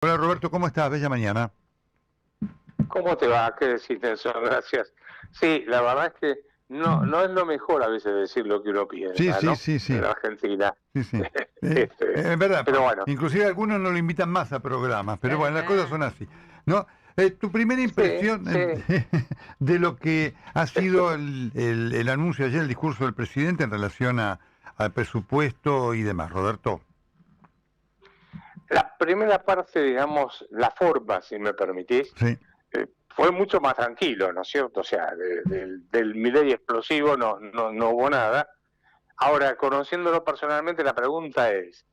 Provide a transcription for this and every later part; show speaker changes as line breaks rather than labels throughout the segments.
Hola Roberto, ¿cómo estás? Bella mañana.
¿Cómo te va? ¿Qué decís, Nelson? Gracias. Sí, la verdad es que no es lo mejor a veces decir lo que uno
Sí,
piensa,
sí,
¿no?
sí, sí,
En la Argentina.
sí, sí.
Este,
Es verdad,
pero bueno,
inclusive algunos no lo invitan más a programas, pero bueno, las cosas
¿Verdad?
son así, ¿no? Tu primera
sí,
impresión
sí.
de lo que ha sido el anuncio ayer, el discurso del presidente en relación al presupuesto y demás, Roberto.
La primera parte, digamos, la forma, si me permitís,
Sí,
fue mucho más tranquilo, ¿no es cierto? O sea, del Milei explosivo no hubo nada. Ahora, conociéndolo personalmente, la pregunta es,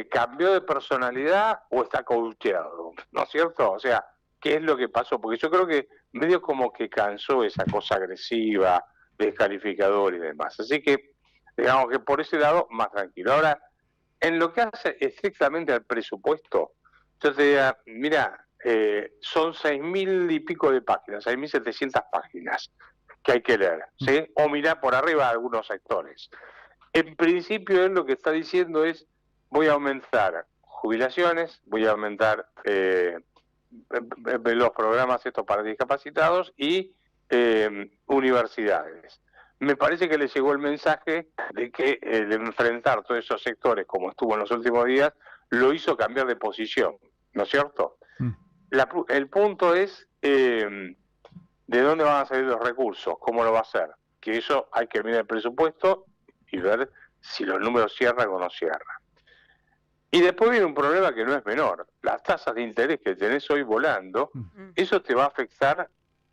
¿cambió de personalidad o está coacheado? ¿No es cierto? O sea, ¿qué es lo que pasó? Porque yo creo que medio como que cansó esa cosa agresiva, descalificador y demás. Así que, digamos que por ese lado, más tranquilo. Ahora, en lo que hace estrictamente al presupuesto, yo te diría, mira, son 6.000 y pico de páginas, 6.700 páginas que hay que leer, ¿sí? O mirar por arriba algunos sectores. En principio él lo que está diciendo es, voy a aumentar jubilaciones, voy a aumentar los programas estos para discapacitados y universidades. Me parece que le llegó el mensaje de que el enfrentar todos esos sectores, como estuvo en los últimos días, lo hizo cambiar de posición, ¿no es cierto?
mm,
El punto es de dónde van a salir los recursos, cómo lo va a hacer. Que eso hay que mirar el presupuesto y ver si los números cierran o no cierran. Y después viene un problema que no es menor. Las tasas de interés que tenés hoy volando,
mm,
Mm.
eso te va a afectar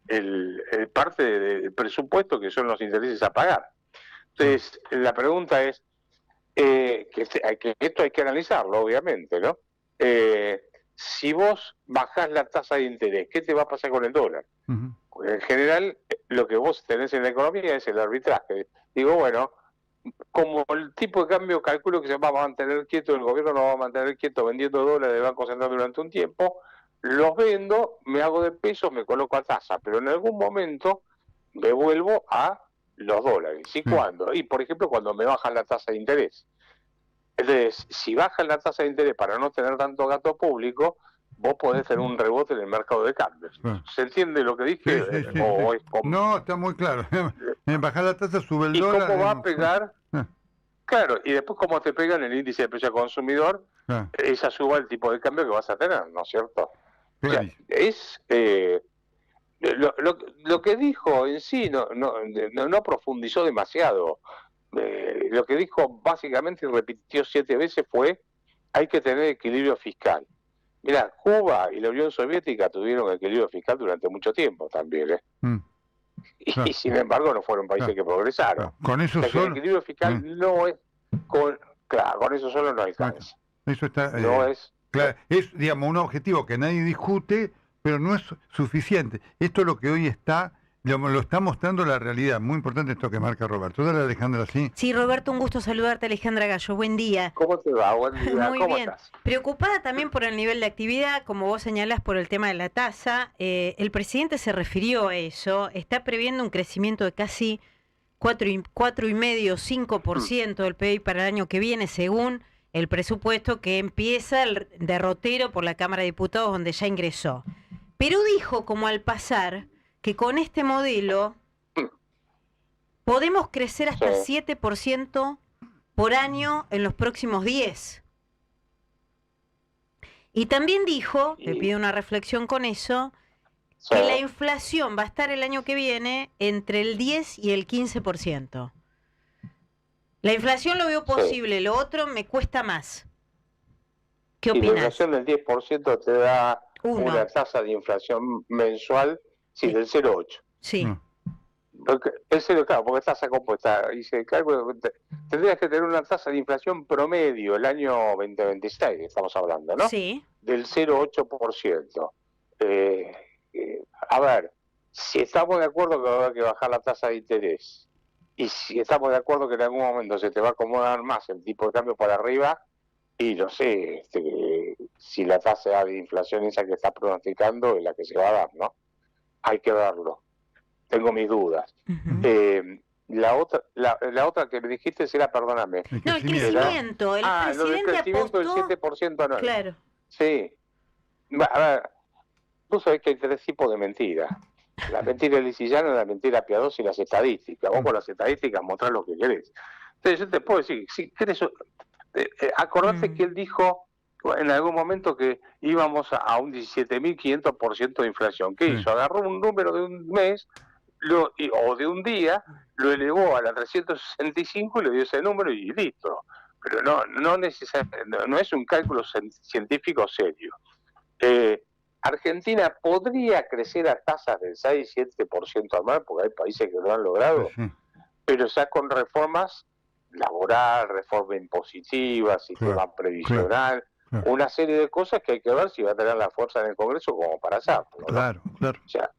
el parte del presupuesto que son los intereses a pagar.
claro.
Entonces, la pregunta es, que esto hay que analizarlo, obviamente, ¿no? Si vos bajás la tasa de interés, ¿qué te va a pasar con el dólar?
Ujú,
Porque en general, lo que vos tenés en la economía es el arbitraje. Digo, bueno, como el tipo de cambio calculo que se va a mantener quieto, el gobierno lo va a mantener quieto vendiendo dólares del Banco Central durante un tiempo, los vendo, me hago de pesos, me coloco a tasa, pero en algún momento me vuelvo a los dólares. ¿Y
sí,
cuándo? Y por ejemplo, cuando me bajan la tasa de interés. Entonces, si bajan la tasa de interés para no tener tanto gasto público, vos podés tener un rebote en el mercado de cambios.
claro.
¿Se entiende lo que dije?
Sí, sí, sí, sí.
¿O es con...
No, está muy claro. En bajar la tasa sube el
¿Y
dólar.
cómo va a pegar?
Ah,
Claro, y después cómo te pega en el índice de precio al consumidor,
claro,
esa suba el tipo de cambio que vas a tener, ¿no es cierto? O sea,
clarísimo.
es lo que dijo en sí no profundizó demasiado. Lo que dijo básicamente y repitió 7 veces fue hay que tener equilibrio fiscal. Mira, Cuba y la Unión Soviética tuvieron equilibrio fiscal durante mucho tiempo también, ¿eh?
Mm,
Y
claro,
sin embargo no fueron países
claro,
que progresaron.
claro. Con
O
eso
sea que el
solo.
equilibrio fiscal
eh,
no es con, claro, con eso solo no
no está.
alcanza.
Eso está.
No es,
Claro, es, digamos, un objetivo que nadie discute, pero no es suficiente. Esto es lo que hoy está, digamos, lo está mostrando la realidad. Muy importante esto que marca Roberto. Dale, Alejandra, sí.
Sí, Roberto, un gusto saludarte, Alejandra Gallo. Buen día.
¿cómo te va? Buen día,
Muy
¿cómo
bien.
estás?
Preocupada también por el nivel de actividad, como vos señalás, por el tema de la tasa. El presidente se refirió a eso. Está previendo un crecimiento de casi 4,5, 5% del PIB para el año que viene, según el presupuesto que empieza el derrotero por la Cámara de Diputados, donde ya ingresó. Pero dijo, como al pasar, que con este modelo podemos crecer
Sí.
hasta 7% por año en los próximos 10. Y también dijo, te
Y,
pido una reflexión con eso,
sí.
que la inflación va a estar el año que viene entre el 10 y el 15%. La inflación lo veo
Sí.
posible, lo otro me cuesta más. ¿Qué
Y la
opinás?
inflación del 10% te da una
Uno,
tasa de inflación mensual, sí,
sí,
del 0,8.
sí,
Mm,
Porque, el 0, claro, porque tasa compuesta. Y se calcula, tendrías que tener una tasa de inflación promedio el año 2026, estamos hablando, ¿no?
sí.
Del 0,8%. Eh, a ver, si estamos de acuerdo que va a haber que bajar la tasa de interés, y si estamos de acuerdo que en algún momento se te va a acomodar más el tipo de cambio para arriba, y no sé si la tasa de inflación esa que está pronosticando es la que se va a dar, ¿no? Hay que verlo. Tengo mis dudas.
Ujú.
La otra que me dijiste era, perdóname,
el
No, el
crecimiento.
era...
crecimiento. El
Ah, lo del
presidente
crecimiento del
apostó,
7% anual.
claro,
Sí. A ver, tú sabés que hay 3 tipos de mentiras. La mentira lisillana, la mentira piadosa y las estadísticas. Vos con las estadísticas mostrás lo que querés. Entonces yo te puedo decir, si querés, acordate que él dijo en algún momento que íbamos a un 17.500% de inflación. ¿Qué hizo? Agarró un número de un mes o de un día, lo elevó a la 365 y le dio ese número y listo. Pero no es un cálculo científico serio. Argentina podría crecer a tasas del 6-7% anual, porque hay países que lo han logrado, pero ya con reformas laboral, reforma impositiva, sistema previsional, una serie de cosas que hay que ver si va a tener la fuerza en el Congreso como para hacerlo, ¿no?
Claro.
O sea,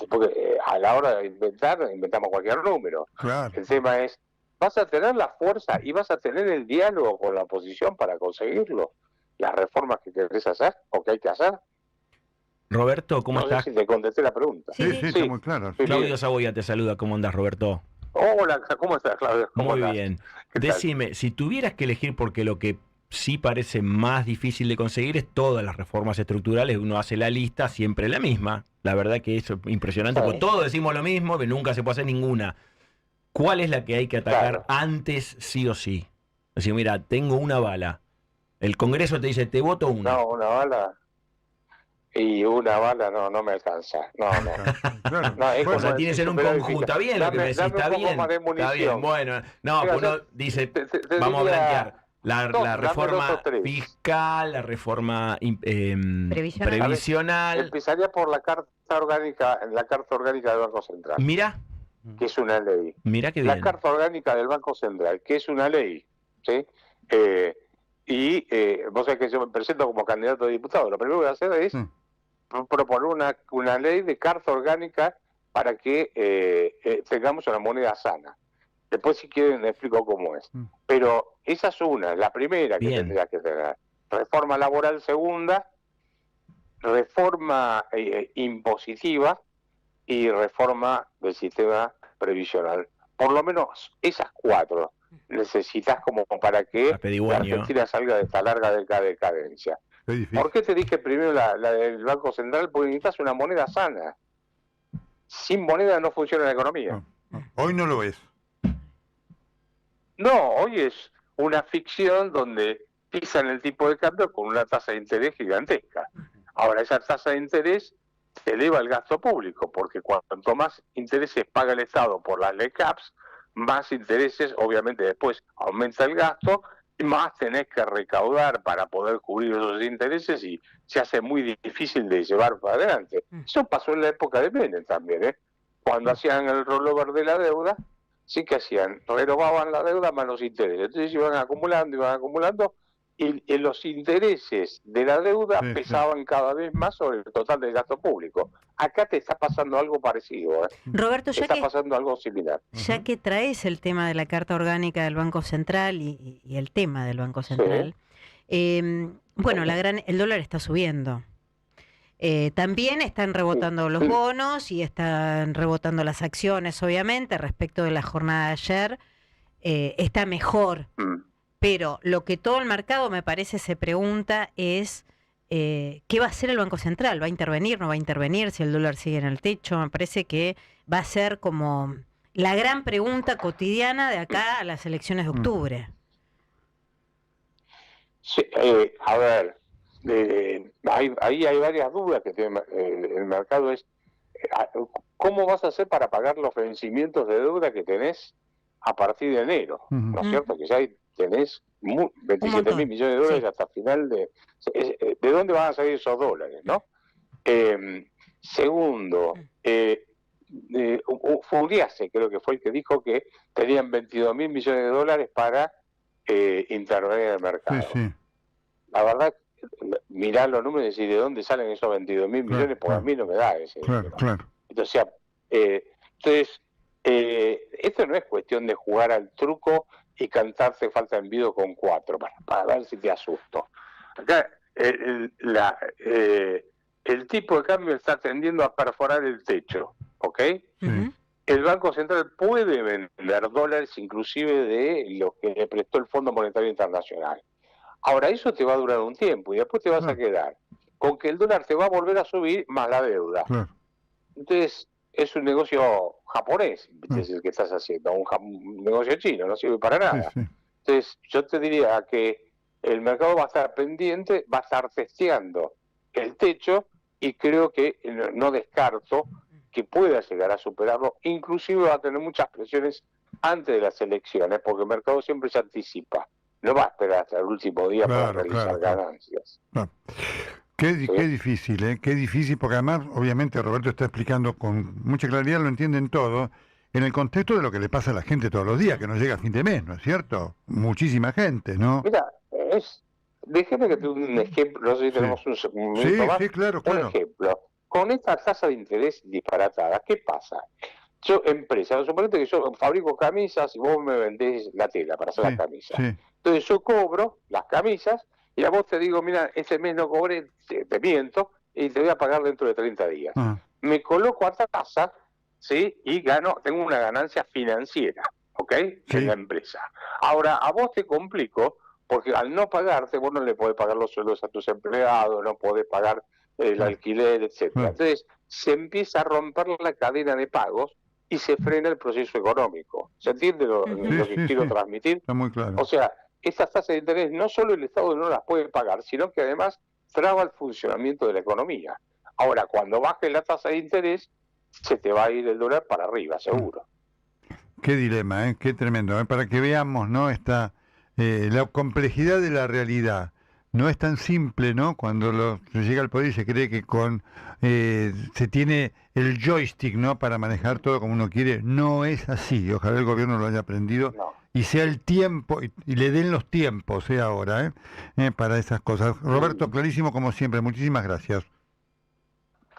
porque a la hora de inventamos cualquier número. El tema es, ¿vas a tener la fuerza y vas a tener el diálogo con la oposición para conseguirlo? Las reformas que querés hacer o que hay que hacer.
Roberto, ¿cómo estás?
No sé si te contesté la pregunta.
Sí, está muy claro.
Claudio Saboya te saluda. ¿Cómo andás, Roberto?
Hola, ¿cómo estás, Claudio?
Muy bien. Decime, si tuvieras que elegir, porque lo que sí parece más difícil de conseguir es todas las reformas estructurales, uno hace la lista, siempre la misma. La verdad que eso es impresionante, porque todos decimos lo mismo, pero nunca se puede hacer ninguna. ¿Cuál es la que hay que atacar antes, sí o sí? Es decir, mira, tengo una bala. El Congreso te dice, te voto una.
No, una bala. Y una bala no me alcanza. No.
O sea, tiene que ser un conjunto. Está bien lo que me decís, está bien. Está bien, bueno. No, uno dice, vamos a blanquear. La reforma fiscal, la reforma previsional.
Empezaría por la carta orgánica del Banco Central.
Mira.
Que es una ley.
Mira qué bien.
La carta orgánica del Banco Central, que es una ley. ¿Sí? Vos sabés que yo me presento como candidato a diputado. Lo primero que voy a hacer es proponer una ley de carta orgánica para que tengamos una moneda sana. Después, si quieren, les explico cómo es. Pero esa es la primera que tendría que tener. Reforma laboral segunda, reforma impositiva y reforma del sistema previsional. Por lo menos esas 4 necesitas como para que la Argentina salga de esta larga decadencia. ¿Por qué te dije primero la del Banco Central? Porque necesitas una moneda sana. Sin moneda no funciona la economía.
Hoy no lo es.
No, hoy es una ficción donde pisan el tipo de cambio con una tasa de interés gigantesca. Ahora, esa tasa de interés se eleva el gasto público, porque cuanto más intereses paga el Estado por las LECAPs, más intereses, obviamente después aumenta el gasto, y más tenés que recaudar para poder cubrir esos intereses y se hace muy difícil de llevar para adelante. Eso pasó en la época de Menem también, cuando hacían el rollover de la deuda, sí que hacían, renovaban la deuda más los intereses. Entonces iban acumulando, y los intereses de la deuda pesaban cada vez más sobre el total del gasto público. Acá te está pasando algo parecido.
Roberto,
está pasando algo similar.
Ya que traes el tema de la Carta Orgánica del Banco Central y el tema del Banco Central, bueno, el dólar está subiendo. También están rebotando los bonos y están rebotando las acciones, obviamente, respecto de la jornada de ayer. Está mejor. Pero lo que todo el mercado, me parece, se pregunta es ¿qué va a hacer el Banco Central? ¿Va a intervenir? ¿No va a intervenir? Si el dólar sigue en el techo. Me parece que va a ser como la gran pregunta cotidiana de acá a las elecciones de octubre.
Sí, a ver, ahí hay varias dudas que tiene el mercado. ¿Cómo vas a hacer para pagar los vencimientos de deuda que tenés a partir de enero? ¿No es cierto? Que ya tenés 27.000 millones de dólares hasta final de dónde van a salir esos dólares, ¿no? Segundo, Furiase creo que fue el que dijo que tenían 22.000 millones de dólares para intervenir en el mercado. La verdad, mirar los números y decir de dónde salen esos 22.000 millones, porque a mí no me da ese. Entonces, esto no es cuestión de jugar al truco y cantarte falta de envido con 4 para ver si te asusto. Acá el tipo de cambio está tendiendo a perforar el techo, ¿ok? El Banco Central puede vender dólares inclusive de lo que le prestó el Fondo Monetario Internacional. Ahora, eso te va a durar un tiempo y después te vas a quedar con que el dólar te va a volver a subir más la deuda.
Claro.
Entonces, es un negocio japonés, es el que estás haciendo, un negocio chino, no sirve para nada.
Sí.
Entonces, yo te diría que el mercado va a estar pendiente, va a estar testeando el techo y creo que no descarto que pueda llegar a superarlo, inclusive va a tener muchas presiones antes de las elecciones, porque el mercado siempre se anticipa, no va a esperar hasta el último día para realizar ganancias.
Claro. Qué difícil, ¿eh? Qué difícil, porque además, obviamente, Roberto está explicando con mucha claridad, lo entienden todo, en el contexto de lo que le pasa a la gente todos los días, que no llega a fin de mes, ¿no es cierto? Muchísima gente, ¿no?
Mira, déjeme que te dé un ejemplo, no sé si tenemos un minuto más.
Sí, claro.
Un ejemplo, con esta tasa de interés disparatada, ¿qué pasa? Yo, empresa, suponete que yo fabrico camisas y vos me vendés la tela para hacer las camisas.
Sí.
Entonces yo cobro las camisas y a vos te digo, mira, ese mes no cobré, te miento, y te voy a pagar dentro de 30 días. Me coloco a esta tasa, ¿sí? Y tengo una ganancia financiera, ¿ok? En la empresa. Ahora, a vos te complico, porque al no pagarte, vos no le podés pagar los sueldos a tus empleados, no podés pagar el alquiler, etcétera. Entonces, se empieza a romper la cadena de pagos y se frena el proceso económico. ¿Se entiende lo que quiero transmitir?
Está muy claro.
O sea, estas tasas de interés no solo el Estado no las puede pagar, sino que además traba el funcionamiento de la economía. Ahora, cuando baje la tasa de interés, se te va a ir el dólar para arriba, seguro.
Qué dilema, qué tremendo. Para que veamos, ¿no? La complejidad de la realidad. No es tan simple, ¿no? Cuando se llega al poder y se cree que se tiene el joystick, ¿no? Para manejar todo como uno quiere. No es así. Ojalá el gobierno lo haya aprendido y sea el tiempo y le den los tiempos, ahora, para esas cosas. Roberto, clarísimo como siempre. Muchísimas gracias.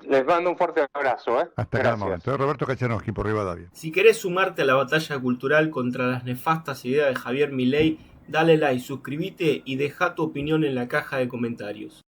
Les mando un fuerte abrazo.
Hasta cada momento. Roberto Kachanowski por Rivadavia.
Si querés sumarte a la batalla cultural contra las nefastas ideas de Javier Milei, dale like, suscríbete y deja tu opinión en la caja de comentarios.